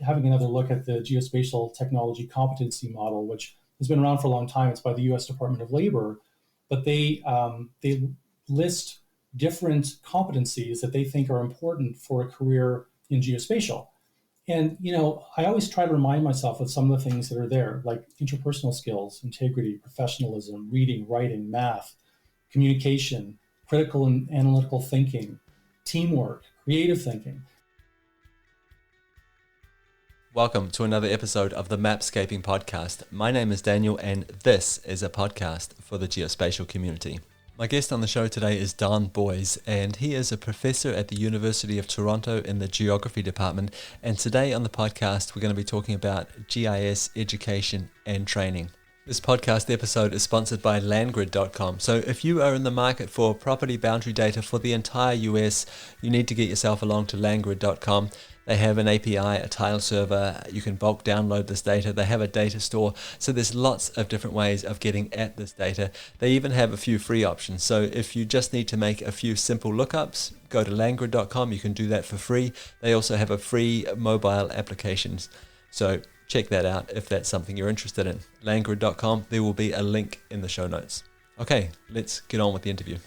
having another look at the geospatial technology competency model, which has been around for a long time. It's by the U.S. Department of Labor, but they list different competencies that they think are important for a career in geospatial. And, I always try to remind myself of some of the things that are there, like interpersonal skills, integrity, professionalism, reading, writing, math, communication, critical and analytical thinking, teamwork, creative thinking. Welcome to another episode of the Mapscaping Podcast. My name is Daniel and this is a podcast for the geospatial community. My guest on the show today is Don Boys, and he is a professor at the University of Toronto in the Geography Department. And today on the podcast, we're going to be talking about GIS education and training. This podcast episode is sponsored by landgrid.com. So if you are in the market for property boundary data for the entire US, you need to get yourself along to landgrid.com. They have an API, a tile server, you can bulk download this data, they have a data store, so there's lots of different ways of getting at this data. They even have a few free options, so if you just need to make a few simple lookups, go to landgrid.com, you can do that for free. They also have a free mobile applications, so check that out if that's something you're interested in. Landgrid.com, there will be a link in the show notes. Okay, let's get on with the interview.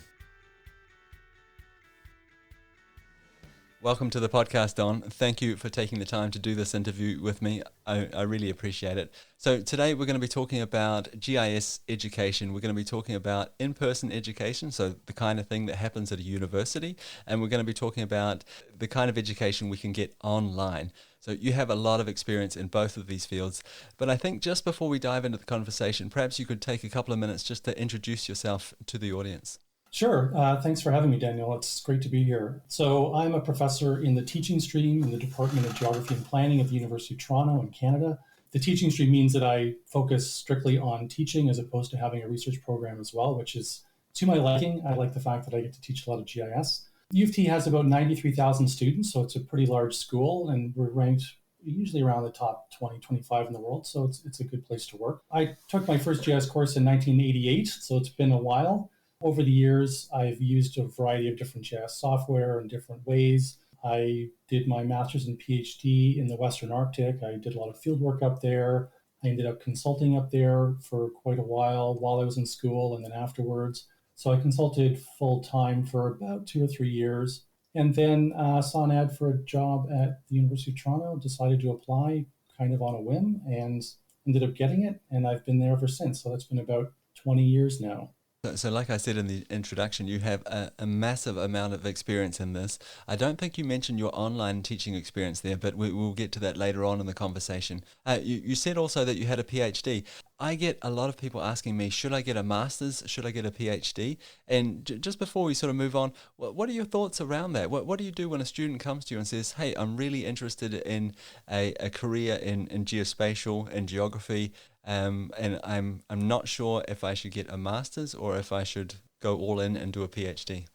Welcome to the podcast, Don. Thank you for taking the time to do this interview with me. I really appreciate it. So today we're going to be talking about GIS education. We're going to be talking about in-person education, so the kind of thing that happens at a university, and we're going to be talking about the kind of education we can get online. So you have a lot of experience in both of these fields, but I think just before we dive into the conversation, perhaps you could take a couple of minutes just to introduce yourself to the audience. Sure. Thanks for having me, Daniel. It's great to be here. So I'm a professor in the teaching stream in the Department of Geography and Planning at the University of Toronto in Canada. The teaching stream means that I focus strictly on teaching as opposed to having a research program as well, which is to my liking. I like the fact that I get to teach a lot of GIS. U of T has about 93,000 students, so it's a pretty large school, and we're ranked usually around the top 20, 25 in the world, so it's a good place to work. I took my first GIS course in 1988, so it's been a while. Over the years, I've used a variety of different GIS software in different ways. I did my master's and PhD in the Western Arctic. I did a lot of field work up there. I ended up consulting up there for quite a while I was in school and then afterwards. So I consulted full time for about 2 or 3 years, and then saw an ad for a job at the University of Toronto, decided to apply kind of on a whim and ended up getting it. And I've been there ever since. So that's been about 20 years now. So like I said in the introduction, you have a massive amount of experience in this. I don't think you mentioned your online teaching experience there, but we'll get to that later on in the conversation. You said also that you had a PhD. I get a lot of people asking me, should I get a master's? Should I get a PhD? And just before we sort of move on, what are your thoughts around that? What do you do when a student comes to you and says, hey, I'm really interested in a career in geospatial and geography, and I'm not sure if I should get a master's or if I should go all in and do a PhD?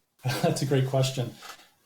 That's a great question.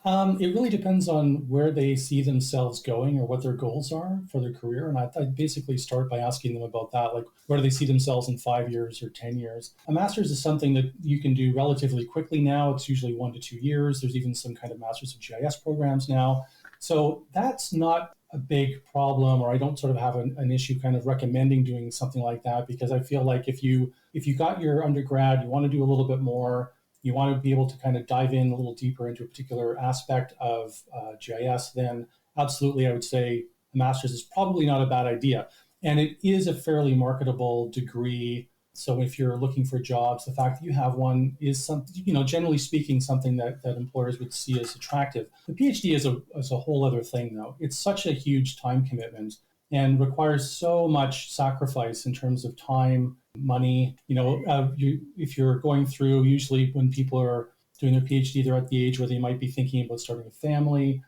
It really depends on where they see themselves going or what their goals are for their career. And I basically start by asking them about that, like where do they see themselves in 5 years or 10 years? A master's is something that you can do relatively quickly now. It's usually 1 to 2 years. There's even some kind of master's of GIS programs now. So that's not a big problem, or I don't sort of have an issue kind of recommending doing something like that, because I feel like if you got your undergrad, you want to do a little bit more, you want to be able to kind of dive in a little deeper into a particular aspect of GIS, then absolutely I would say a master's is probably not a bad idea. And it is a fairly marketable degree. So if you're looking for jobs, the fact that you have one is something, generally speaking, something that employers would see as attractive. The PhD is a whole other thing, though. It's such a huge time commitment and requires so much sacrifice in terms of time, money. If you're going through, usually when people are doing their PhD, they're at the age where they might be thinking about starting a family.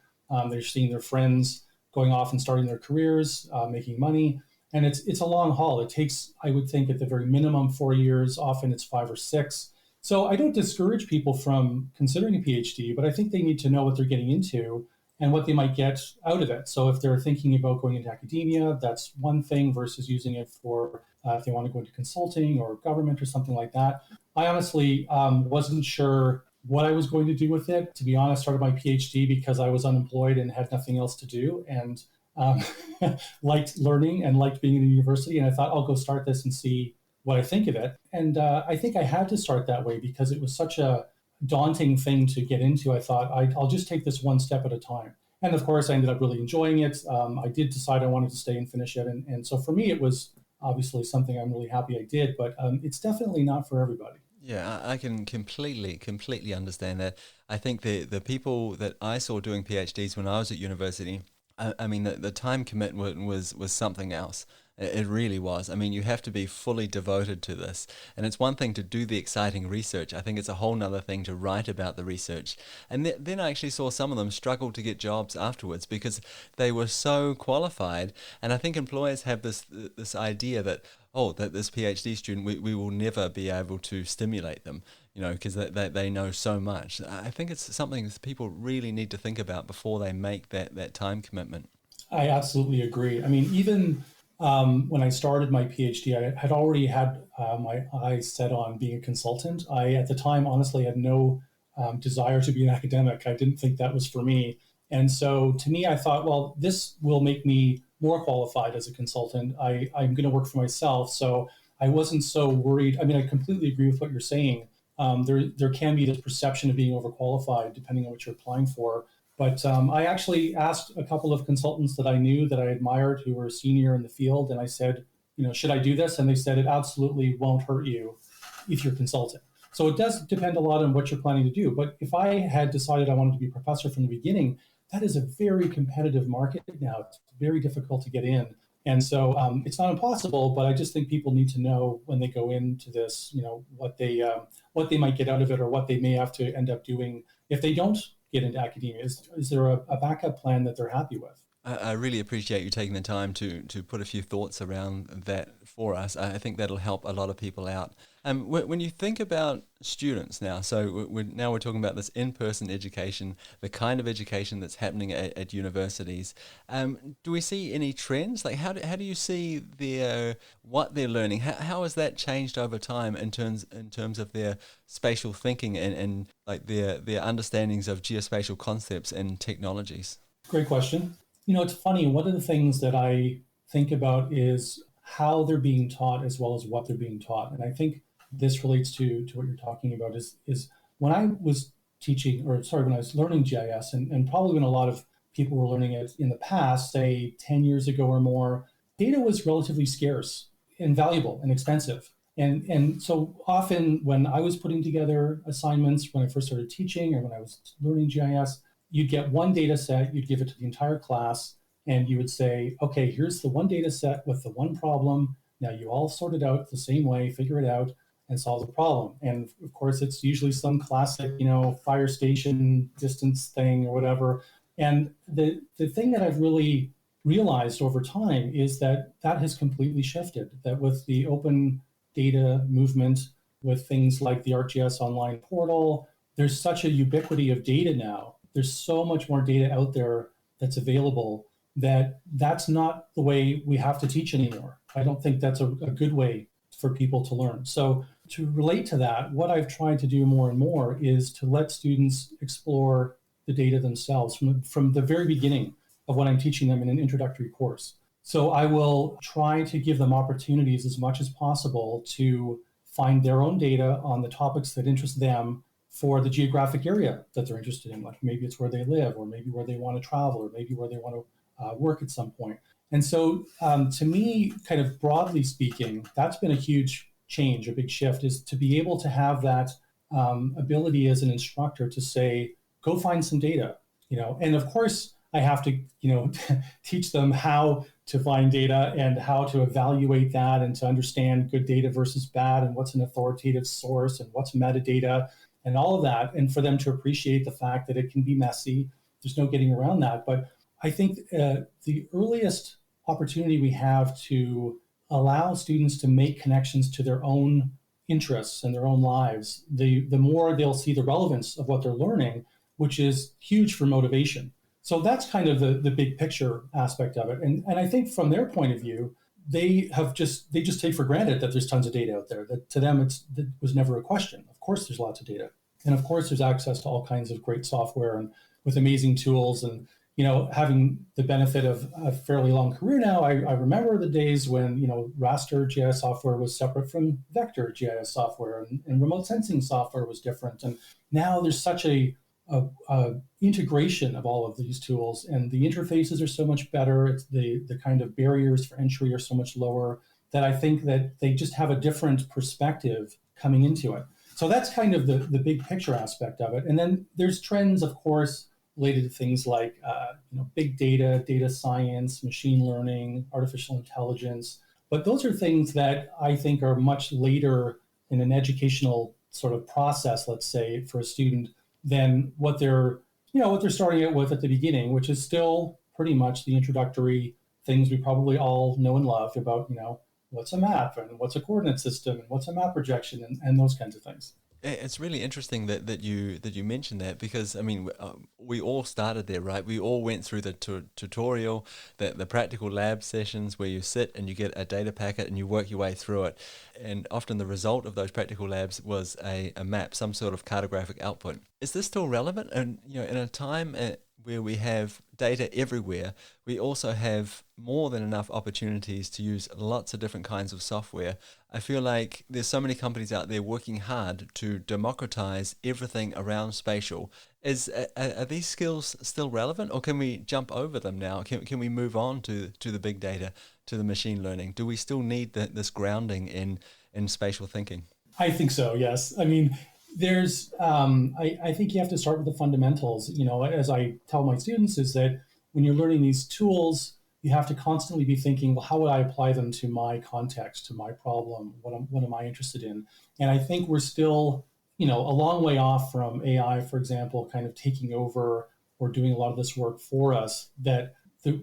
They're seeing their friends going off and starting their careers, making money. And it's a long haul. It takes, I would think, at the very minimum 4 years. Often it's 5 or 6. So I don't discourage people from considering a PhD, but I think they need to know what they're getting into and what they might get out of it. So if they're thinking about going into academia, that's one thing versus using it for if they want to go into consulting or government or something like that. I honestly wasn't sure what I was going to do with it. To be honest, started my PhD because I was unemployed and had nothing else to do. And um, liked learning and liked being in a university. And I thought, I'll go start this and see what I think of it. And I think I had to start that way because it was such a daunting thing to get into. I thought, I'll just take this one step at a time. And of course, I ended up really enjoying it. I did decide I wanted to stay and finish it. And so for me, it was obviously something I'm really happy I did, but it's definitely not for everybody. Yeah, I can completely understand that. I think the people that I saw doing PhDs when I was at university, I mean, the time commitment was something else. It really was. I mean, you have to be fully devoted to this. And it's one thing to do the exciting research. I think it's a whole nother thing to write about the research. And then I actually saw some of them struggle to get jobs afterwards because they were so qualified. And I think employers have this idea that, oh, that this PhD student, we will never be able to stimulate them, because they know so much. I think it's something that people really need to think about before they make that time commitment. I absolutely agree. I mean, even when I started my PhD, I had already had my eyes set on being a consultant. I, at the time, honestly had no desire to be an academic. I didn't think that was for me. And so to me, I thought, well, this will make me more qualified as a consultant. I'm going to work for myself. So I wasn't so worried. I mean, I completely agree with what you're saying. There can be this perception of being overqualified depending on what you're applying for. But I actually asked a couple of consultants that I knew that I admired who were senior in the field, and I said, should I do this? And they said it absolutely won't hurt you if you're consulting. So it does depend a lot on what you're planning to do. But if I had decided I wanted to be a professor from the beginning, that is a very competitive market now. It's very difficult to get in. And so it's not impossible, but I just think people need to know when they go into this, what they might get out of it or what they may have to end up doing if they don't get into academia. Is there a backup plan that they're happy with? I really appreciate you taking the time to put a few thoughts around that for us. I think that'll help a lot of people out. When you think about students now, so we're talking about this in-person education, the kind of education that's happening at universities. Do we see any trends? Like how do you see what they're learning? How has that changed over time in terms of their spatial thinking and like their understandings of geospatial concepts and technologies? Great question. It's funny. One of the things that I think about is how they're being taught as well as what they're being taught. And I think this relates to what you're talking about is when I was when I was learning GIS, and probably when a lot of people were learning it in the past, say 10 years ago or more, data was relatively scarce and valuable and expensive. And so often when I was putting together assignments, when I first started teaching or when I was learning GIS, you'd get one data set, you'd give it to the entire class, and you would say, okay, here's the one data set with the one problem. Now you all sort it out the same way, figure it out, and solve the problem. And of course, it's usually some classic, fire station distance thing or whatever. And the thing that I've really realized over time is that has completely shifted, that with the open data movement, with things like the ArcGIS online portal, there's such a ubiquity of data now. There's so much more data out there that's available that's not the way we have to teach anymore. I don't think that's a good way for people to learn. So to relate to that, what I've tried to do more and more is to let students explore the data themselves from the very beginning of what I'm teaching them in an introductory course. So I will try to give them opportunities as much as possible to find their own data on the topics that interest them for the geographic area that they're interested in. Like maybe it's where they live, or maybe where they want to travel, or maybe where they want to work at some point. And so to me, kind of broadly speaking, that's been a huge change, a big shift, is to be able to have that ability as an instructor to say, go find some data, and of course I have to, teach them how to find data and how to evaluate that and to understand good data versus bad and what's an authoritative source and what's metadata and all of that. And for them to appreciate the fact that it can be messy. There's no getting around that. But I think the earliest opportunity we have to allow students to make connections to their own interests and their own lives, the more they'll see the relevance of what they're learning, which is huge for motivation. So that's kind of the big picture aspect of it. And I think from their point of view, they just take for granted that there's tons of data out there. That to them, it was never a question. Of course, there's lots of data. And of course, there's access to all kinds of great software and with amazing tools. And having the benefit of a fairly long career now, I remember the days when, raster GIS software was separate from vector GIS software, and remote sensing software was different. And now there's such a integration of all of these tools, and the interfaces are so much better. It's the kind of barriers for entry are so much lower, that I think that they just have a different perspective coming into it. So that's kind of the big picture aspect of it. And then there's trends, of course, related to things like big data, data science, machine learning, artificial intelligence. But those are things that I think are much later in an educational sort of process, let's say, for a student, than what they're starting out with at the beginning, which is still pretty much the introductory things we probably all know and love about, what's a map and what's a coordinate system and what's a map projection, and those kinds of things. It's really interesting that you mentioned that, because I mean we all started there, right? We all went through the tutorial, the practical lab sessions where you sit and you get a data packet and you work your way through it, and often the result of those practical labs was a map, some sort of cartographic output. Is this still relevant? And in a time where we have data everywhere, we also have more than enough opportunities to use lots of different kinds of software. I feel like there's so many companies out there working hard to democratize everything around spatial. Are these skills still relevant, or can we jump over them now? Can we move on to the big data, to the machine learning? Do we still need this grounding in spatial thinking? I think so, yes. I mean, there's I think you have to start with the fundamentals. As I tell my students, is that when you're learning these tools, you have to constantly be thinking, well, how would I apply them to my context, to my problem? What am I interested in? And I think we're still, a long way off from AI, for example, kind of taking over or doing a lot of this work for us, that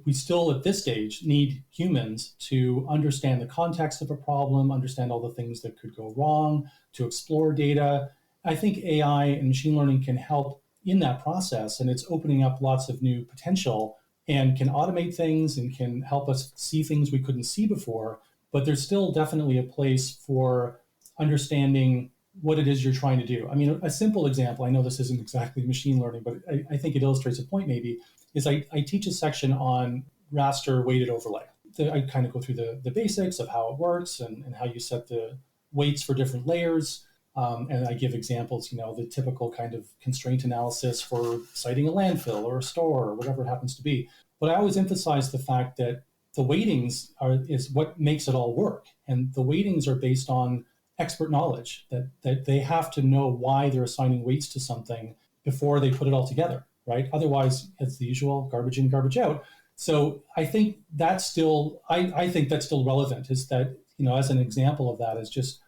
we still at this stage need humans to understand the context of a problem, understand all the things that could go wrong, to explore data. I think AI and machine learning can help in that process, and it's opening up lots of new potential and can automate things and can help us see things we couldn't see before. But there's still definitely a place for understanding what it is you're trying to do. I mean, a simple example, I know this isn't exactly machine learning, but I think it illustrates a point maybe, is I teach a section on raster weighted overlay. I kind of go through the basics of how it works and how you set the weights for different layers. And I give examples, the typical kind of constraint analysis for citing a landfill or a store or whatever it happens to be. But I always emphasize the fact that the weightings is what makes it all work. And the weightings are based on expert knowledge, that they have to know why they're assigning weights to something before they put it all together, right? Otherwise, it's the usual garbage in, garbage out. So I think that's still, I think that's still relevant, is that, as an example of that is just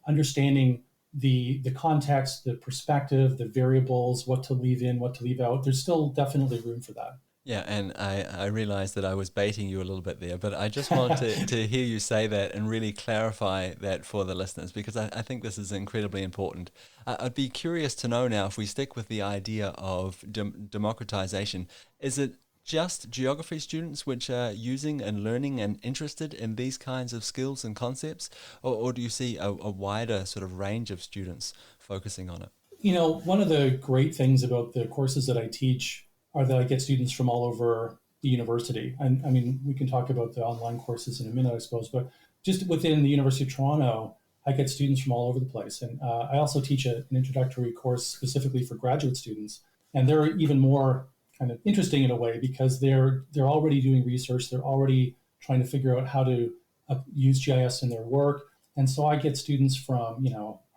understanding the context, the perspective, the variables, what to leave in, what to leave out. There's still definitely room for that. Yeah, and I realized that I was baiting you a little bit there, but I just want to hear you say that and really clarify that for the listeners, because I think this is incredibly important. I'd be curious to know now, if we stick with the idea of democratization, is it just geography students which are using and learning and interested in these kinds of skills and concepts, or do you see a wider sort of range of students focusing on it? One of the great things about the courses that I teach are that I get students from all over the university. And I mean, we can talk about the online courses in a minute, I suppose, but just within the University of Toronto, I get students from all over the place. And I also teach an introductory course specifically for graduate students. And they're even more kind of interesting in a way, because they're already doing research. They're already trying to figure out how to use GIS in their work. And so I get students from,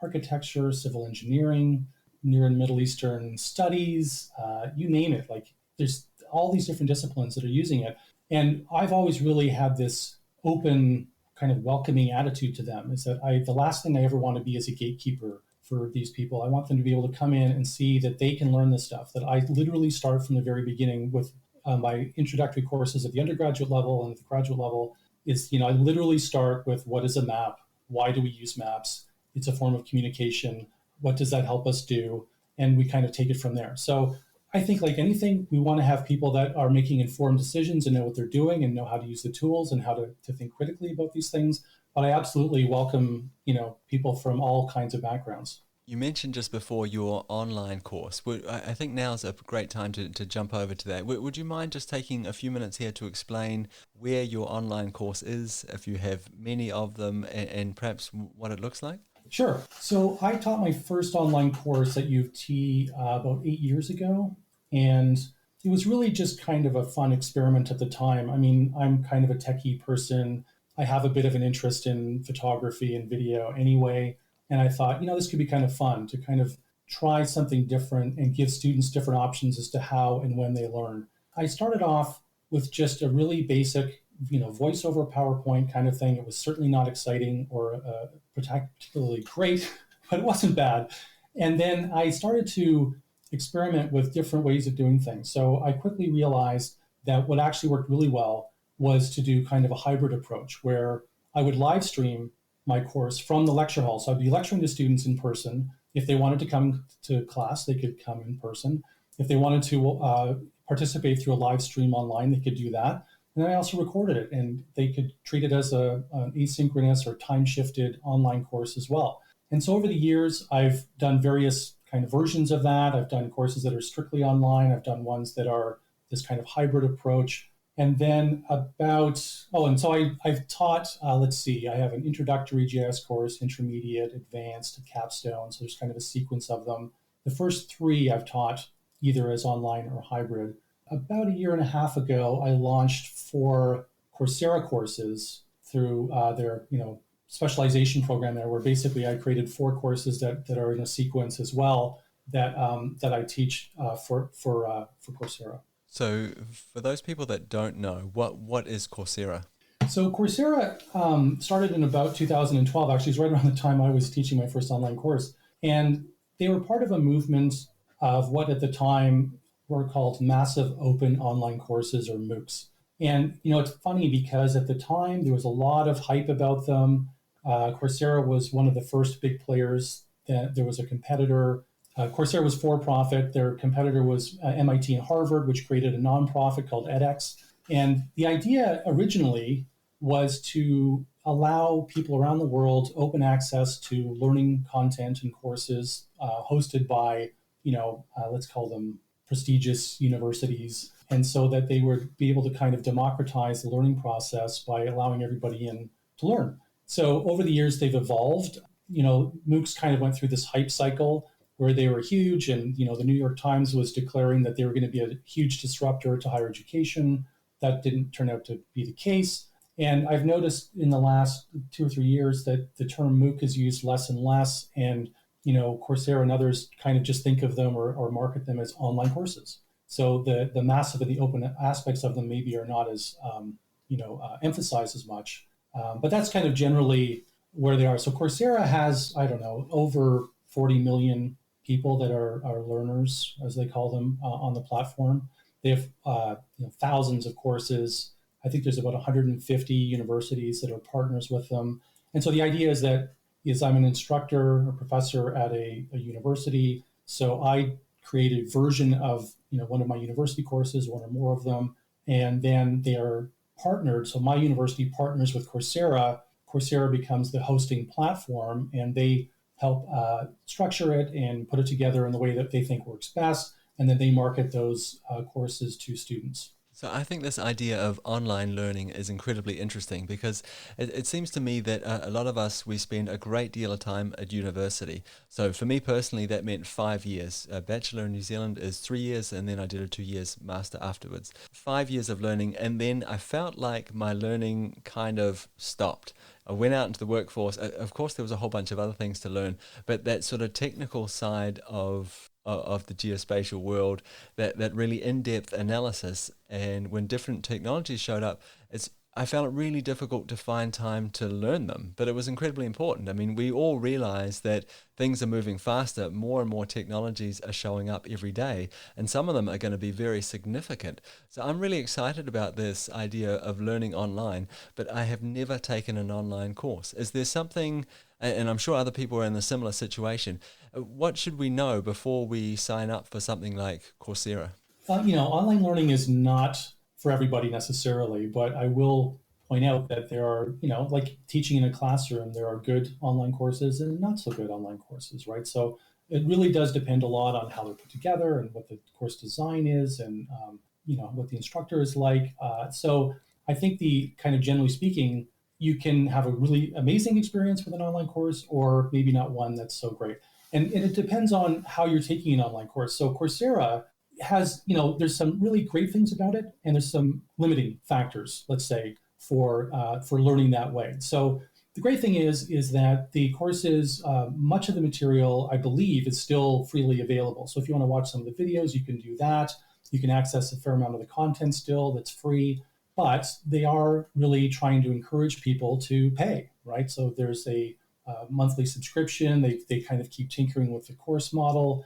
architecture, civil engineering, Near and Middle Eastern studies, you name it. Like, there's all these different disciplines that are using it. And I've always really had this open, kind of welcoming attitude to them, is that the last thing I ever want to be is a gatekeeper for these people. I want them to be able to come in and see that they can learn this stuff, that I literally start from the very beginning with my introductory courses at the undergraduate level and at the graduate level. Is, I literally start with, what is a map? Why do we use maps? It's a form of communication. What does that help us do? And we kind of take it from there. So I think, like anything, we want to have people that are making informed decisions and know what they're doing and know how to use the tools and how to think critically about these things. But I absolutely welcome, people from all kinds of backgrounds. You mentioned just before your online course. I think now is a great time to jump over to that. Would you mind just taking a few minutes here to explain where your online course is, if you have many of them, and perhaps what it looks like? Sure. So I taught my first online course at U of T about 8 years ago. And it was really just kind of a fun experiment at the time. I mean, I'm kind of a techie person. I have a bit of an interest in photography and video anyway. And I thought, this could be kind of fun to kind of try something different and give students different options as to how and when they learn. I started off with just a really basic, voiceover PowerPoint kind of thing. It was certainly not exciting or particularly great, but it wasn't bad. And then I started to experiment with different ways of doing things. So I quickly realized that what actually worked really well was to do kind of a hybrid approach where I would live stream my course from the lecture hall. So I'd be lecturing to students in person. If they wanted to come to class, they could come in person. If they wanted to participate through a live stream online, they could do that. And then I also recorded it, and they could treat it as an asynchronous or time-shifted online course as well. And so over the years, I've done various kind of versions of that. I've done courses that are strictly online. I've done ones that are this kind of hybrid approach. And then I've taught, I have an introductory GIS course, intermediate, advanced, capstone. So there's kind of a sequence of them. The first three I've taught either as online or hybrid. About a year and a half ago, I launched 4 Coursera courses through their, specialization program there, where basically I created 4 courses that are in a sequence as well that I teach for Coursera. So, for those people that don't know, what is Coursera? So Coursera started in about 2012. Actually, it's right around the time I was teaching my first online course, and they were part of a movement of what at the time were called massive open online courses, or MOOCs. And it's funny because at the time there was a lot of hype about them. Coursera was one of the first big players. There was a competitor. Coursera was for profit. Their competitor was MIT and Harvard, which created a nonprofit called edX. And the idea originally was to allow people around the world open access to learning content and courses hosted by, let's call them prestigious universities. And so that they would be able to kind of democratize the learning process by allowing everybody in to learn. So over the years, they've evolved. MOOCs kind of went through this hype cycle where they were huge. And, the New York Times was declaring that they were going to be a huge disruptor to higher education. That didn't turn out to be the case. And I've noticed in the last 2 or 3 years that the term MOOC is used less and less. And, Coursera and others kind of just think of them or market them as online courses. So the massive and the open aspects of them maybe are not as, emphasized as much. But that's kind of generally where they are. So Coursera has, over 40 million people that are learners, as they call them, on the platform. They have thousands of courses. I think there's about 150 universities that are partners with them. And so the idea is I'm an instructor or professor at a university. So I create a version of one of my university courses, one or more of them, and then they are partnered. So my university partners with Coursera. Coursera becomes the hosting platform, and they help structure it and put it together in the way that they think works best. And then they market those courses to students. So I think this idea of online learning is incredibly interesting because it seems to me that a lot of us, we spend a great deal of time at university. So for me personally, that meant 5 years. A bachelor in New Zealand is 3 years, and then I did a 2 years master afterwards. 5 years of learning, and then I felt like my learning kind of stopped. I went out into the workforce. Of course, there was a whole bunch of other things to learn, but that sort of technical side of the geospatial world, that really in-depth analysis, and when different technologies showed up, I found it really difficult to find time to learn them, but it was incredibly important. I mean, we all realize that things are moving faster, more and more technologies are showing up every day, and some of them are going to be very significant. So I'm really excited about this idea of learning online, but I have never taken an online course. Is there something, and I'm sure other people are in a similar situation, what should we know before we sign up for something like Coursera? Online learning is not for everybody necessarily, but I will point out that there are, like teaching in a classroom, there are good online courses and not so good online courses, right? So it really does depend a lot on how they're put together and what the course design is, and what the instructor is like. So I think the kind of generally speaking, you can have a really amazing experience with an online course, or maybe not one that's so great. And it depends on how you're taking an online course. So Coursera has, there's some really great things about it, and there's some limiting factors, let's say, for learning that way. So the great thing is that the courses, much of the material, I believe, is still freely available. So if you want to watch some of the videos, you can do that. You can access a fair amount of the content still that's free, but they are really trying to encourage people to pay, right? So there's a monthly subscription. They kind of keep tinkering with the course model.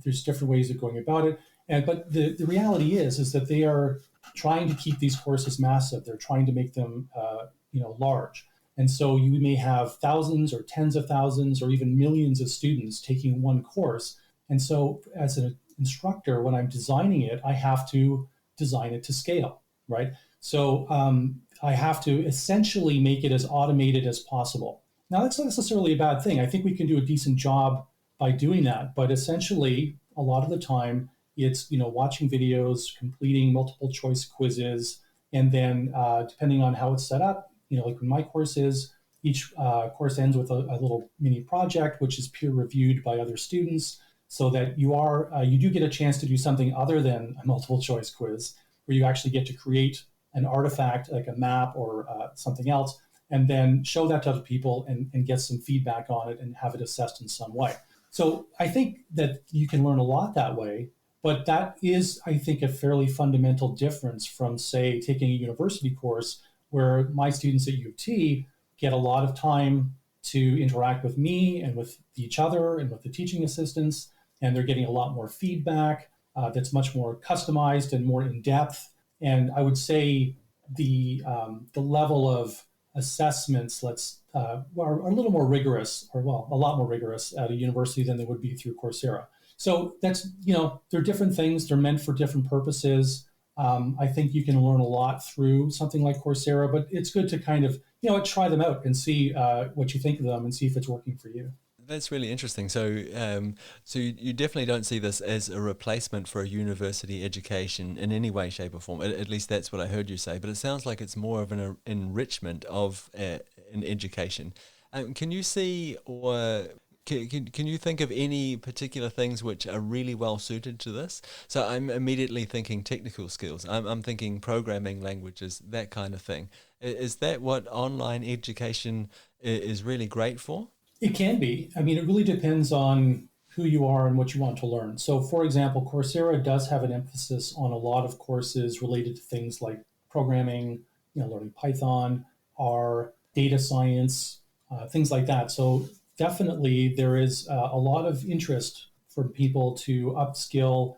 There's different ways of going about it. But the reality is that they are trying to keep these courses massive. They're trying to make them large. And so you may have thousands or tens of thousands or even millions of students taking one course. And so as an instructor, when I'm designing it, I have to design it to scale, right? So I have to essentially make it as automated as possible. Now, that's not necessarily a bad thing. I think we can do a decent job by doing that. But essentially, a lot of the time, it's watching videos, completing multiple choice quizzes, and then depending on how it's set up, like when my course is, each course ends with a little mini project, which is peer reviewed by other students, so that you do get a chance to do something other than a multiple choice quiz, where you actually get to create an artifact like a map or something else, and then show that to other people and get some feedback on it and have it assessed in some way. So I think that you can learn a lot that way, but that is, I think, a fairly fundamental difference from, say, taking a university course where my students at U of T get a lot of time to interact with me and with each other and with the teaching assistants, and they're getting a lot more feedback that's much more customized and more in-depth. And I would say the level of assessments are a little more rigorous, a lot more rigorous at a university than they would be through Coursera. So that's, they're different things. They're meant for different purposes. I think you can learn a lot through something like Coursera, but it's good to kind of, try them out and see what you think of them and see if it's working for you. That's really interesting. So, so you definitely don't see this as a replacement for a university education in any way, shape, or form. At least that's what I heard you say. But it sounds like it's more of an enrichment of an education. Can you see, or can you think of any particular things which are really well suited to this? So I'm immediately thinking technical skills. I'm thinking programming languages, that kind of thing. Is that what online education is really great for? It can be. I mean, it really depends on who you are and what you want to learn. So, for example, Coursera does have an emphasis on a lot of courses related to things like programming, learning Python, R, data science, things like that. So, definitely there is a lot of interest for people to upskill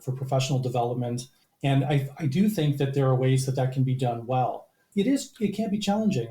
for professional development. And I do think that there are ways that can be done well. It can be challenging.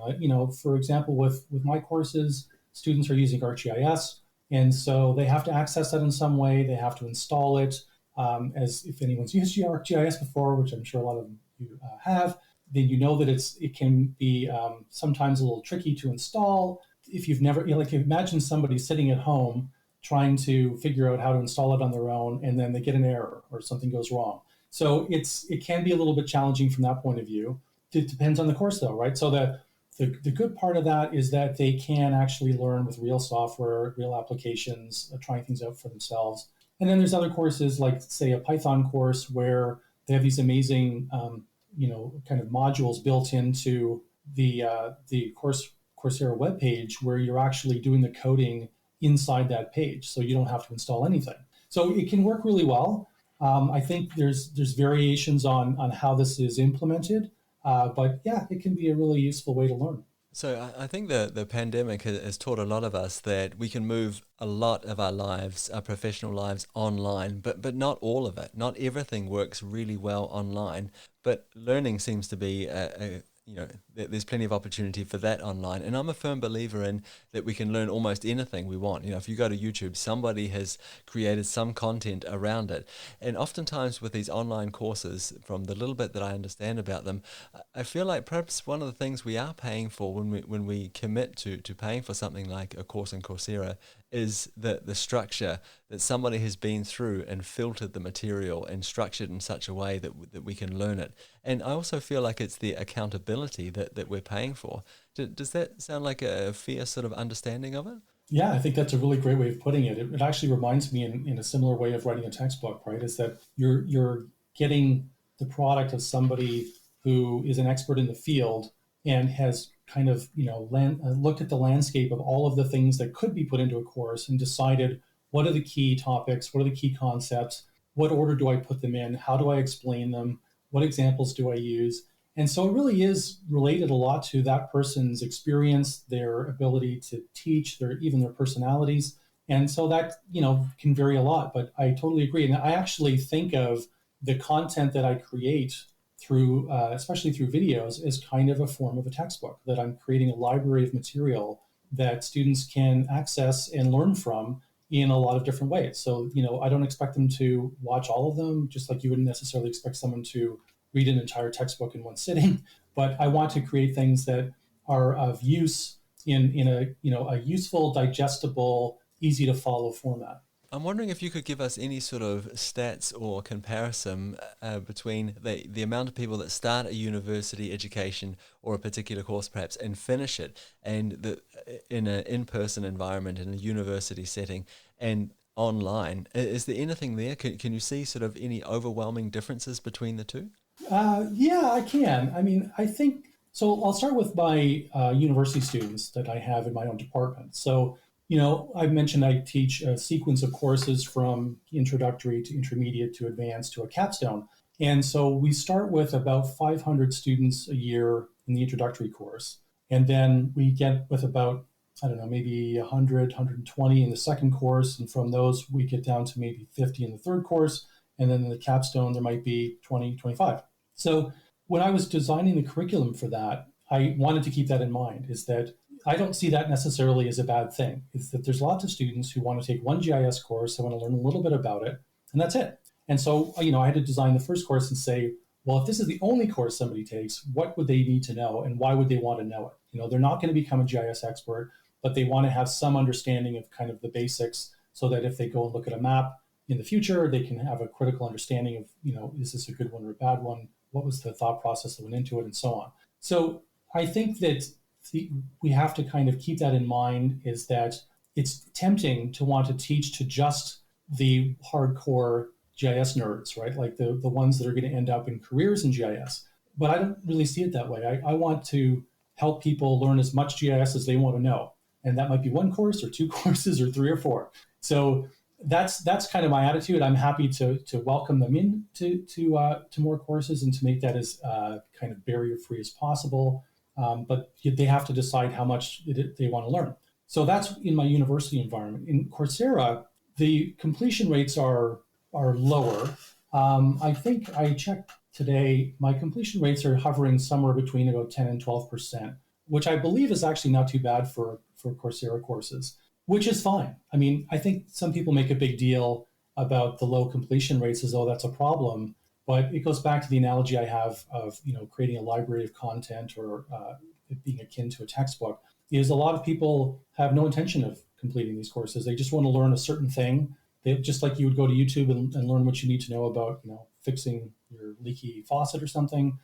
For example, with my courses, students are using ArcGIS, and so they have to access that in some way. They have to install it. As if anyone's used ArcGIS before, which I'm sure a lot of you have, then you know that it can be sometimes a little tricky to install. If you've never, imagine somebody sitting at home trying to figure out how to install it on their own, and then they get an error or something goes wrong. So it can be a little bit challenging from that point of view. It depends on the course, though, right? So the good part of that is that they can actually learn with real software, real applications, trying things out for themselves. And then there's other courses like, say, a Python course where they have these amazing, kind of modules built into the Coursera webpage where you're actually doing the coding inside that page, so you don't have to install anything. So it can work really well. I think there's variations on how this is implemented. But yeah, it can be a really useful way to learn. So I think the pandemic has taught a lot of us that we can move a lot of our lives, our professional lives, online, but not all of it. Not everything works really well online, but learning seems to be there's plenty of opportunity for that online. And I'm a firm believer in that we can learn almost anything we want. If you go to YouTube, somebody has created some content around it. And oftentimes with these online courses, from the little bit that I understand about them, I feel like perhaps one of the things we are paying for when we commit to paying for something like a course in Coursera is the structure that somebody has been through and filtered the material and structured in such a way that we can learn it. And I also feel like it's the accountability that we're paying for. Does that sound like a fair sort of understanding of it? Yeah, I think that's a really great way of putting it. It actually reminds me in a similar way of writing a textbook, right? Is that you're getting the product of somebody who is an expert in the field and has kind of looked at the landscape of all of the things that could be put into a course and decided what are the key topics, what are the key concepts, what order do I put them in, how do I explain them, what examples do I use. And so it really is related a lot to that person's experience, their ability to teach, even their personalities. And so that, can vary a lot, but I totally agree. And I actually think of the content that I create through, especially through videos, as kind of a form of a textbook, that I'm creating a library of material that students can access and learn from in a lot of different ways. So, I don't expect them to watch all of them, just like you wouldn't necessarily expect someone to read an entire textbook in one sitting, but I want to create things that are of use in a useful, digestible, easy to follow format. I'm wondering if you could give us any sort of stats or comparison between the amount of people that start a university education or a particular course perhaps and finish it, and in an in-person environment, in a university setting, and online. Is there anything there? Can you see sort of any overwhelming differences between the two? Yeah, I can. I mean, I think so. I'll start with my university students that I have in my own department. So, I've mentioned I teach a sequence of courses from introductory to intermediate to advanced to a capstone. And so we start with about 500 students a year in the introductory course. And then we get with about, I don't know, maybe 100, 120 in the second course. And from those, we get down to maybe 50 in the third course. And then in the capstone, there might be 20, 25. So when I was designing the curriculum for that, I wanted to keep that in mind, is that I don't see that necessarily as a bad thing. It's that there's lots of students who want to take one GIS course, they want to learn a little bit about it, and that's it. And so, I had to design the first course and say, well, if this is the only course somebody takes, what would they need to know and why would they want to know it? They're not going to become a GIS expert, but they want to have some understanding of kind of the basics so that if they go and look at a map in the future, they can have a critical understanding of, is this a good one or a bad one? What was the thought process that went into it, and so on. So I think that we have to kind of keep that in mind, is that it's tempting to want to teach to just the hardcore GIS nerds, right? Like the ones that are going to end up in careers in GIS. But I don't really see it that way. I want to help people learn as much GIS as they want to know. And that might be one course or two courses or three or four. So that's kind of my attitude. I'm happy to welcome them in to more courses and to make that as kind of barrier-free as possible. But they have to decide how much they want to learn. So that's in my university environment. In Coursera, the completion rates are lower. I think I checked today, my completion rates are hovering somewhere between about 10 and 12%, which I believe is actually not too bad for Coursera courses, which is fine. I mean, I think some people make a big deal about the low completion rates as though that's a problem, but it goes back to the analogy I have of creating a library of content or it being akin to a textbook. Is a lot of people have no intention of completing these courses. They just want to learn a certain thing. They just like you would go to YouTube and learn what you need to know about fixing your leaky faucet or something.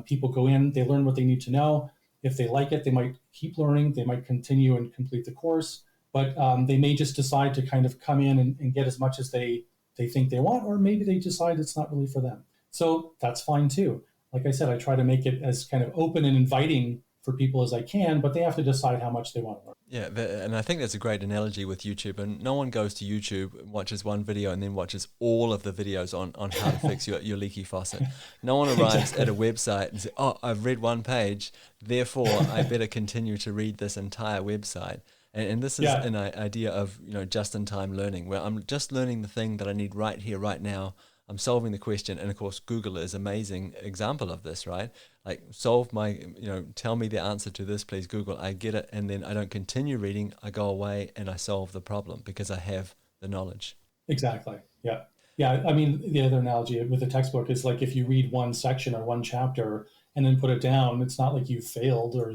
People go in, they learn what they need to know. If they like it, they might keep learning. They might continue and complete the course. But they may just decide to kind of come in and get as much as they think they want, or maybe they decide it's not really for them. So that's fine too. Like I said, I try to make it as kind of open and inviting for people as I can, but they have to decide how much they want to learn. Yeah, and I think that's a great analogy with YouTube. And no one goes to YouTube, watches one video, and then watches all of the videos on how to fix your leaky faucet. No one arrives at a website and says, oh, I've read one page, therefore I better continue to read this entire website. And this is an idea of just-in-time learning, where I'm just learning the thing that I need right here, right now. I'm solving the question. And of course, Google is an amazing example of this, right? Like solve my, tell me the answer to this, please, Google. I get it. And then I don't continue reading. I go away and I solve the problem because I have the knowledge. Exactly. Yeah. Yeah. I mean, the other analogy with the textbook is like if you read one section or one chapter and then put it down, it's not like you failed or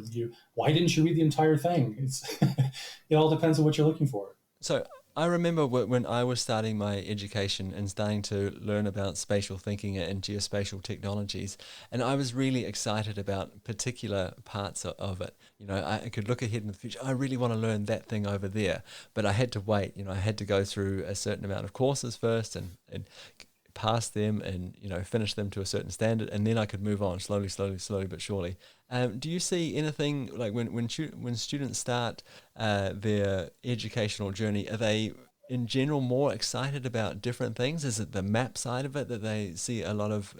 why didn't you read the entire thing? It all depends on what you're looking for. So I remember when I was starting my education and starting to learn about spatial thinking and geospatial technologies, and I was really excited about particular parts of it. I could look ahead in the future. I really want to learn that thing over there, but I had to wait. I had to go through a certain amount of courses first and pass them and finish them to a certain standard, and then I could move on slowly but surely. Do you see anything like when students start their educational journey, are they in general more excited about different things? Is it the map side of it that they see a lot of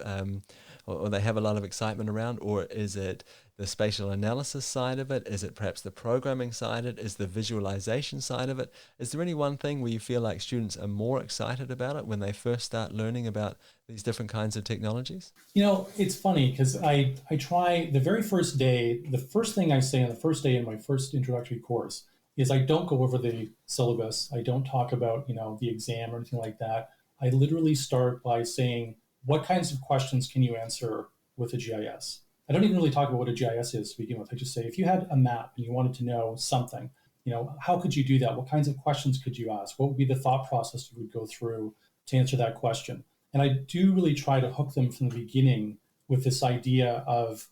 or they have a lot of excitement around, or is it the spatial analysis side of it? Is it perhaps the programming side of it? Is the visualization side of it? Is there any one thing where you feel like students are more excited about it when they first start learning about these different kinds of technologies? It's funny because I try the very first day, the first thing I say on the first day in my first introductory course is I don't go over the syllabus. I don't talk about, the exam or anything like that. I literally start by saying, what kinds of questions can you answer with a GIS? I don't even really talk about what a GIS is to begin with. I just say, if you had a map and you wanted to know something, how could you do that? What kinds of questions could you ask? What would be the thought process you would go through to answer that question? And I do really try to hook them from the beginning with this idea of,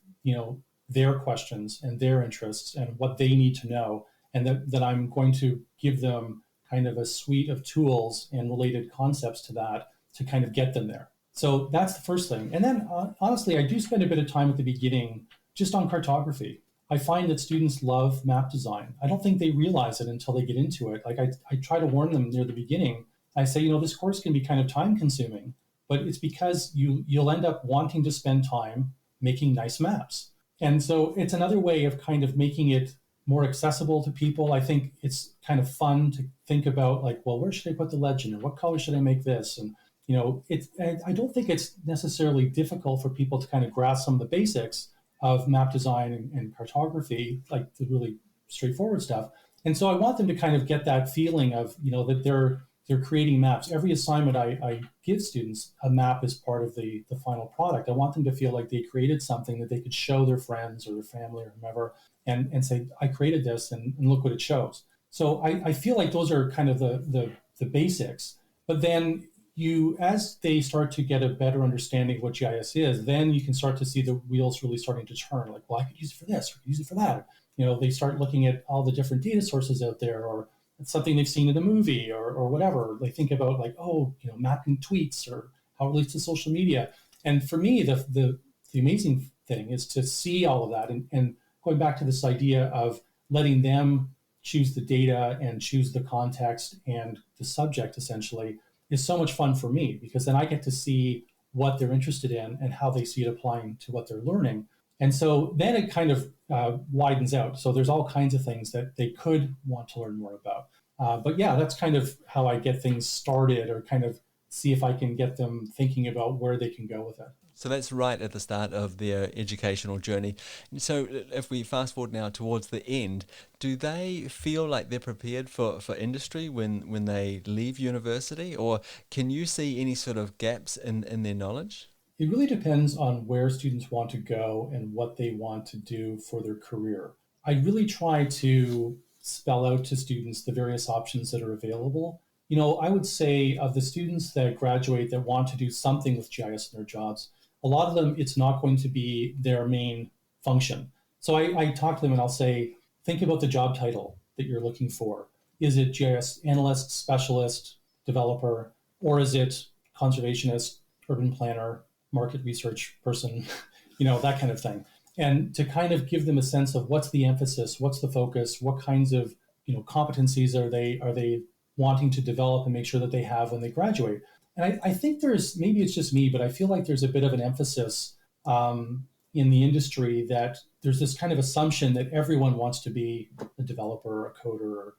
their questions and their interests and what they need to know. And that I'm going to give them kind of a suite of tools and related concepts to that to kind of get them there. So that's the first thing. And then honestly, I do spend a bit of time at the beginning just on cartography. I find that students love map design. I don't think they realize it until they get into it. Like I try to warn them near the beginning. I say, this course can be kind of time consuming, but it's because you'll end up wanting to spend time making nice maps. And so it's another way of kind of making it more accessible to people. I think it's kind of fun to think about like, well, where should I put the legend and what color should I make this? And I don't think it's necessarily difficult for people to kind of grasp some of the basics of map design and cartography, like the really straightforward stuff. And so I want them to kind of get that feeling of, that they're creating maps. Every assignment I give students, a map is part of the final product. I want them to feel like they created something that they could show their friends or their family or whomever and say, I created this and look what it shows. So I feel like those are kind of the basics. But then as they start to get a better understanding of what GIS is, then you can start to see the wheels really starting to turn. Like, well, I could use it for this, or I could use it for that. They start looking at all the different data sources out there, or it's something they've seen in a movie, or whatever. They think about like, mapping tweets or how it relates to social media. And for me, the amazing thing is to see all of that and going back to this idea of letting them choose the data and choose the context and the subject essentially is so much fun for me because then I get to see what they're interested in and how they see it applying to what they're learning. And so then it kind of widens out. So there's all kinds of things that they could want to learn more about. But yeah, that's kind of how I get things started or kind of see if I can get them thinking about where they can go with it. So that's right at the start of their educational journey. So if we fast forward now towards the end, do they feel like they're prepared for industry when they leave university? Or can you see any sort of gaps in their knowledge? It really depends on where students want to go and what they want to do for their career. I really try to spell out to students the various options that are available. I would say of the students that graduate that want to do something with GIS in their jobs, a lot of them, it's not going to be their main function. So I talk to them and I'll say, think about the job title that you're looking for. Is it GIS analyst, specialist, developer, or is it conservationist, urban planner, market research person, that kind of thing. And to kind of give them a sense of what's the emphasis, what's the focus, what kinds of competencies are they wanting to develop and make sure that they have when they graduate. And I think maybe it's just me, but I feel like there's a bit of an emphasis in the industry that there's this kind of assumption that everyone wants to be a developer, a coder, or,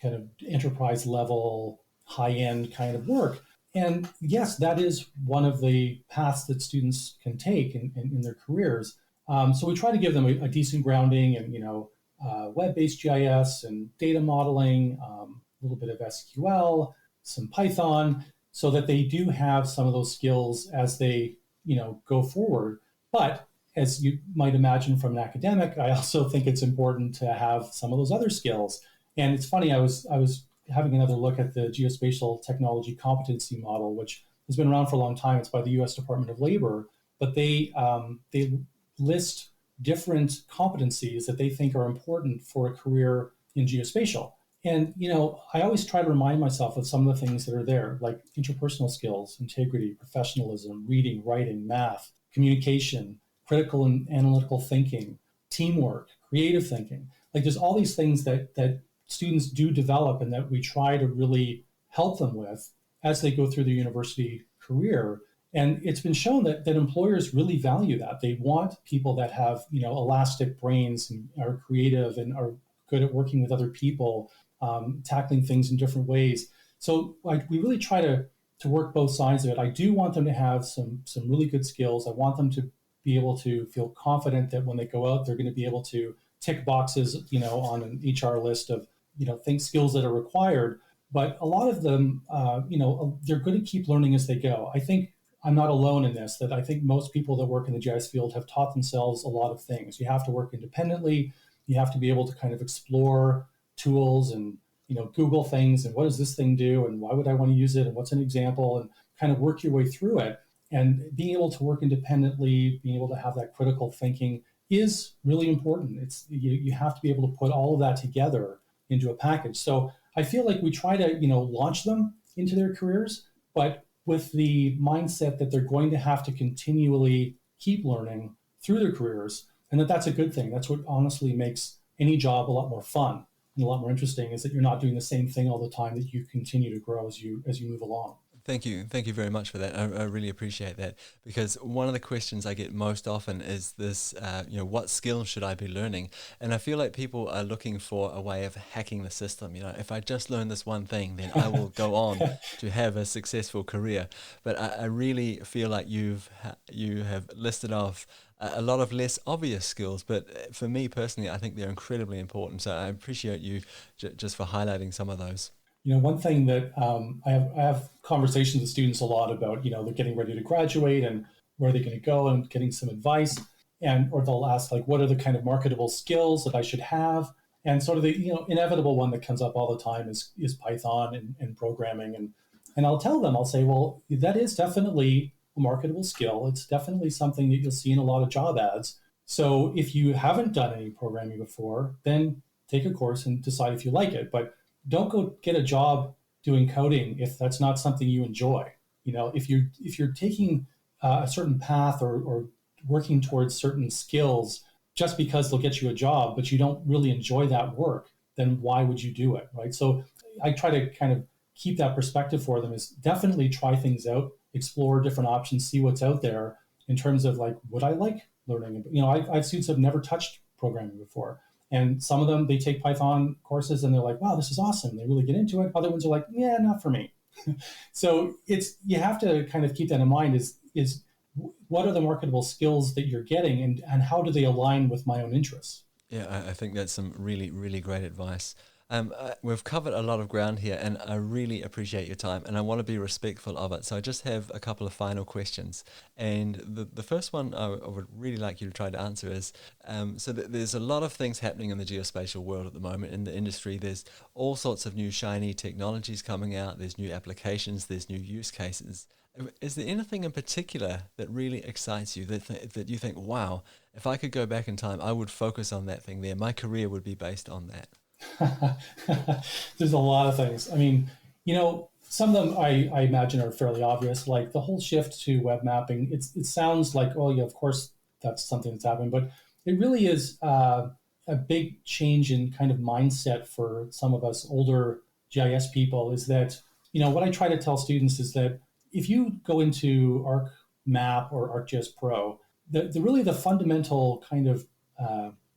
kind of enterprise level, high end kind of work. And yes, that is one of the paths that students can take in their careers. So we try to give them a decent grounding in, web-based GIS and data modeling, a little bit of SQL, some Python, so that they do have some of those skills as they, go forward. But as you might imagine from an academic, I also think it's important to have some of those other skills. And it's funny, I was having another look at the geospatial technology competency model, which has been around for a long time. It's by the U.S. Department of Labor, but they list different competencies that they think are important for a career in geospatial. And I always try to remind myself of some of the things that are there, like interpersonal skills, integrity, professionalism, reading, writing, math, communication, critical and analytical thinking, teamwork, creative thinking. Like there's all these things that students do develop and that we try to really help them with as they go through their university career. And it's been shown that employers really value that. They want people that have, elastic brains and are creative and are good at working with other people, tackling things in different ways. So we really try to work both sides of it. I do want them to have some really good skills. I want them to be able to feel confident that when they go out, they're going to be able to tick boxes, on an HR list of, skills that are required. But a lot of them, they're going to keep learning as they go. I think I'm not alone in this, that I think most people that work in the GIS field have taught themselves a lot of things. You have to work independently. You have to be able to kind of explore tools and, Google things and what does this thing do and why would I want to use it and what's an example, and kind of work your way through it. And being able to work independently, being able to have that critical thinking is really important. It's you have to be able to put all of that together into a package. So I feel like we try to, launch them into their careers, but with the mindset that they're going to have to continually keep learning through their careers, and that's a good thing. That's what honestly makes any job a lot more fun and a lot more interesting, is that you're not doing the same thing all the time, that you continue to grow as you move along. Thank you very much for that. I really appreciate that, because one of the questions I get most often is this, what skills should I be learning? And I feel like people are looking for a way of hacking the system. If I just learn this one thing, then I will go on to have a successful career. But I really feel like you have listed off a lot of less obvious skills, but for me personally, I think they're incredibly important. So I appreciate you just for highlighting some of those. One thing that I have conversations with students a lot about, they're getting ready to graduate and where are they going to go, and getting some advice, or they'll ask like, what are the kind of marketable skills that I should have? And sort of the, inevitable one that comes up all the time is Python and programming. And I'll tell them, I'll say, well, that is definitely a marketable skill. It's definitely something that you'll see in a lot of job ads. So if you haven't done any programming before, then take a course and decide if you like it. But don't go get a job doing coding if that's not something you enjoy. If you're taking a certain path or working towards certain skills just because they'll get you a job, but you don't really enjoy that work, then why would you do it, right? So I try to kind of keep that perspective for them, is definitely try things out, explore different options, see what's out there in terms of like, would I like learning? I've students who have never touched programming before. And some of them, they take Python courses and they're like, wow, this is awesome. They really get into it. Other ones are like, yeah, not for me. So you have to kind of keep that in mind, is what are the marketable skills that you're getting, and how do they align with my own interests? Yeah, I think that's some really, really great advice. We've covered a lot of ground here, and I really appreciate your time, and I want to be respectful of it. So I just have a couple of final questions. And the first one I would really like you to try to answer is, there's a lot of things happening in the geospatial world at the moment in the industry. There's all sorts of new shiny technologies coming out. There's new applications. There's new use cases. Is there anything in particular that really excites you, that you think, wow, if I could go back in time, I would focus on that thing there. My career would be based on that. There's a lot of things. I mean, some of them I imagine are fairly obvious, like the whole shift to web mapping. It sounds like, oh yeah, of course that's something that's happened, but it really is a big change in kind of mindset for some of us older GIS people. Is that, what I try to tell students is that if you go into ArcMap or ArcGIS Pro, the fundamental kind of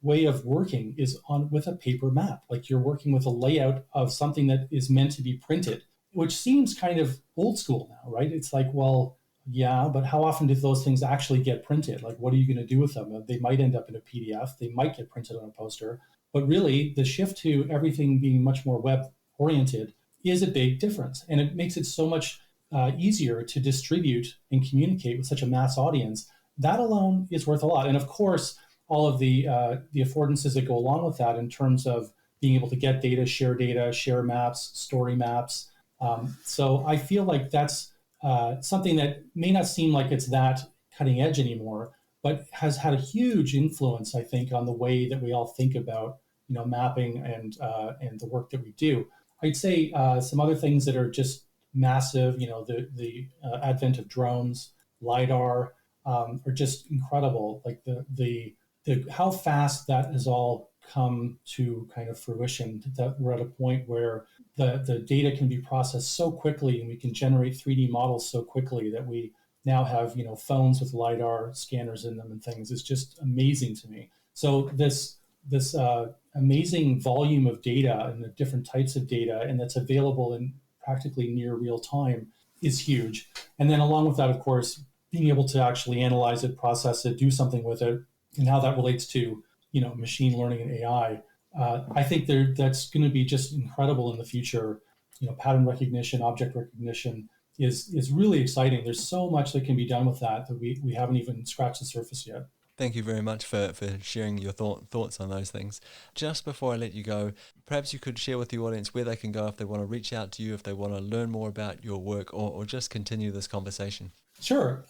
way of working is with a paper map. Like you're working with a layout of something that is meant to be printed. which seems kind of old school now, right? It's like, well, yeah, but how often do those things actually get printed? Like, what are you going to do with them? They might end up in a PDF, they might get printed on a poster, but really the shift to everything being much more web oriented is a big difference. And it makes it so much easier to distribute and communicate with such a mass audience. That alone is worth a lot. And of course, all of the affordances that go along with that in terms of being able to get data, share maps, story maps. So I feel like that's something that may not seem like it's that cutting edge anymore, but has had a huge influence, I think, on the way that we all think about mapping and the work that we do. I'd say some other things that are just massive. The advent of drones, lidar, are just incredible. Like the how fast that has all come to kind of fruition. That we're at a point where the data can be processed so quickly, and we can generate 3D models so quickly that we now have phones with lidar scanners in them and things. It's just amazing to me. So this amazing volume of data and the different types of data, and that's available in practically near real time, is huge. And then along with that, of course, being able to actually analyze it, process it, do something with it, and how that relates to machine learning and AI. I think that's going to be just incredible in the future. Pattern recognition, object recognition is really exciting. There's so much that can be done with that we haven't even scratched the surface yet. Thank you very much for sharing your thoughts on those things. Just before I let you go, perhaps you could share with the audience where they can go if they want to reach out to you, if they want to learn more about your work, or just continue this conversation. Sure.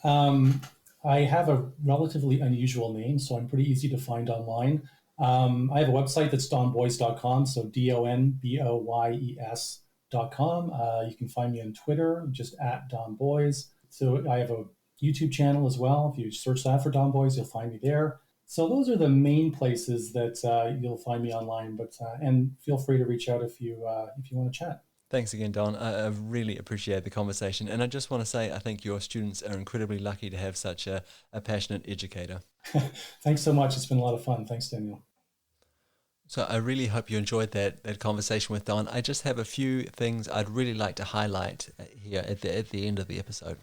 I have a relatively unusual name, so I'm pretty easy to find online. I have a website that's donboys.com, so DonBoyes.com. You can find me on Twitter, just at donboys. So I have a YouTube channel as well. If you search that for Don Boys, you'll find me there. So those are the main places that you'll find me online. But and feel free to reach out if you want to chat. Thanks again, Don. I really appreciate the conversation. And I just want to say, I think your students are incredibly lucky to have such a passionate educator. Thanks so much. It's been a lot of fun. Thanks, Daniel. So I really hope you enjoyed that conversation with Don. I just have a few things I'd really like to highlight here at the end of the episode.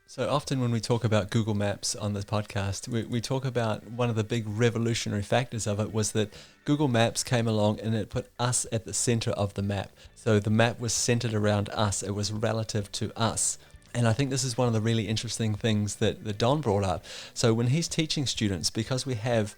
So often when we talk about Google Maps on this podcast, we talk about one of the big revolutionary factors of it was that Google Maps came along and it put us at the center of the map. So the map was centered around us. It was relative to us. And I think this is one of the really interesting things that Don brought up. So when he's teaching students, because we have,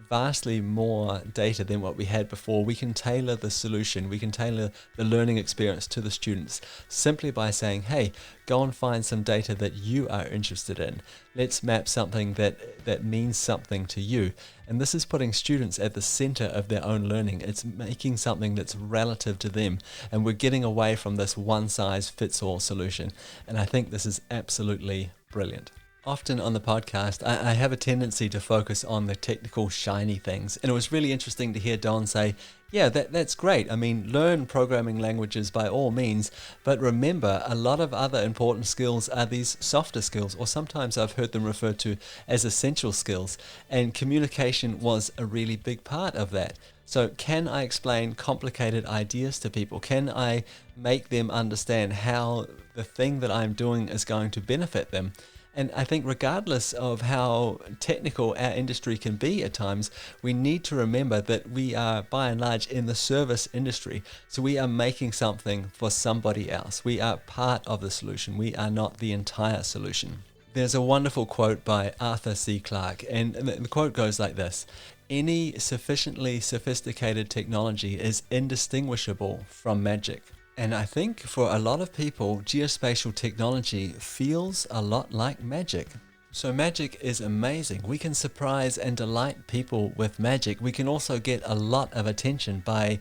vastly more data than what we had before, we can tailor the solution, we can tailor the learning experience to the students simply by saying, hey, go and find some data that you are interested in. Let's map something that means something to you. And this is putting students at the center of their own learning. It's making something that's relative to them. And we're getting away from this one-size-fits-all solution. And I think this is absolutely brilliant. Often on the podcast, I have a tendency to focus on the technical, shiny things. And it was really interesting to hear Don say, yeah, that's great. I mean, learn programming languages by all means, but remember, a lot of other important skills are these softer skills, or sometimes I've heard them referred to as essential skills. And communication was a really big part of that. So can I explain complicated ideas to people? Can I make them understand how the thing that I'm doing is going to benefit them? And I think regardless of how technical our industry can be at times, we need to remember that we are by and large in the service industry. So we are making something for somebody else. We are part of the solution. We are not the entire solution. There's a wonderful quote by Arthur C. Clarke, and the quote goes like this: any sufficiently sophisticated technology is indistinguishable from magic. And I think for a lot of people, geospatial technology feels a lot like magic. So magic is amazing. We can surprise and delight people with magic. We can also get a lot of attention by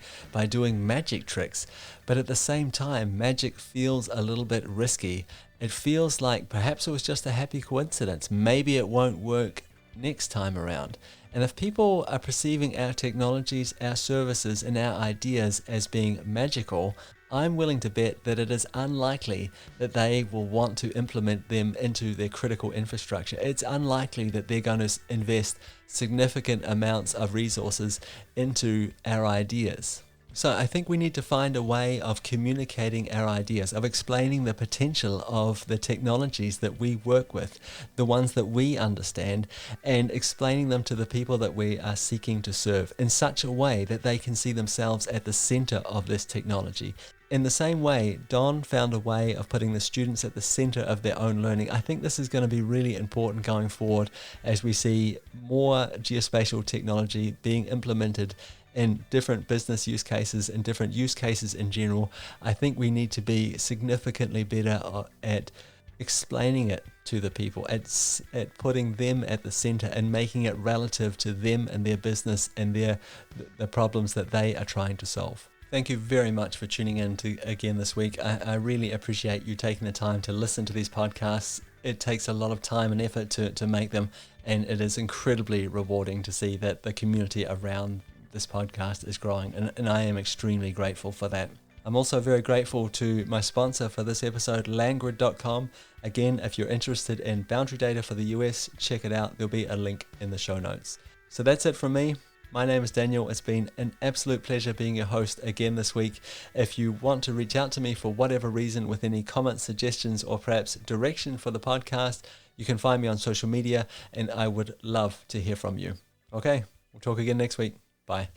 doing magic tricks. But at the same time, magic feels a little bit risky. It feels like perhaps it was just a happy coincidence. Maybe it won't work next time around. And if people are perceiving our technologies, our services, and our ideas as being magical, I'm willing to bet that it is unlikely that they will want to implement them into their critical infrastructure. It's unlikely that they're going to invest significant amounts of resources into our ideas. So I think we need to find a way of communicating our ideas, of explaining the potential of the technologies that we work with, the ones that we understand, and explaining them to the people that we are seeking to serve in such a way that they can see themselves at the center of this technology. In the same way, Don found a way of putting the students at the center of their own learning. I think this is going to be really important going forward as we see more geospatial technology being implemented in different business use cases and different use cases in general. I think we need to be significantly better at explaining it to the people, at putting them at the center and making it relative to them and their business and the problems that they are trying to solve. Thank you very much for tuning in again this week. I really appreciate you taking the time to listen to these podcasts. It takes a lot of time and effort to make them, and it is incredibly rewarding to see that the community around this podcast is growing, and I am extremely grateful for that. I'm also very grateful to my sponsor for this episode, landgrid.com. Again, if you're interested in boundary data for the US, check it out. There'll be a link in the show notes. So that's it from me. My name is Daniel. It's been an absolute pleasure being your host again this week. If you want to reach out to me for whatever reason with any comments, suggestions, or perhaps direction for the podcast, you can find me on social media, and I would love to hear from you. Okay, we'll talk again next week. Bye.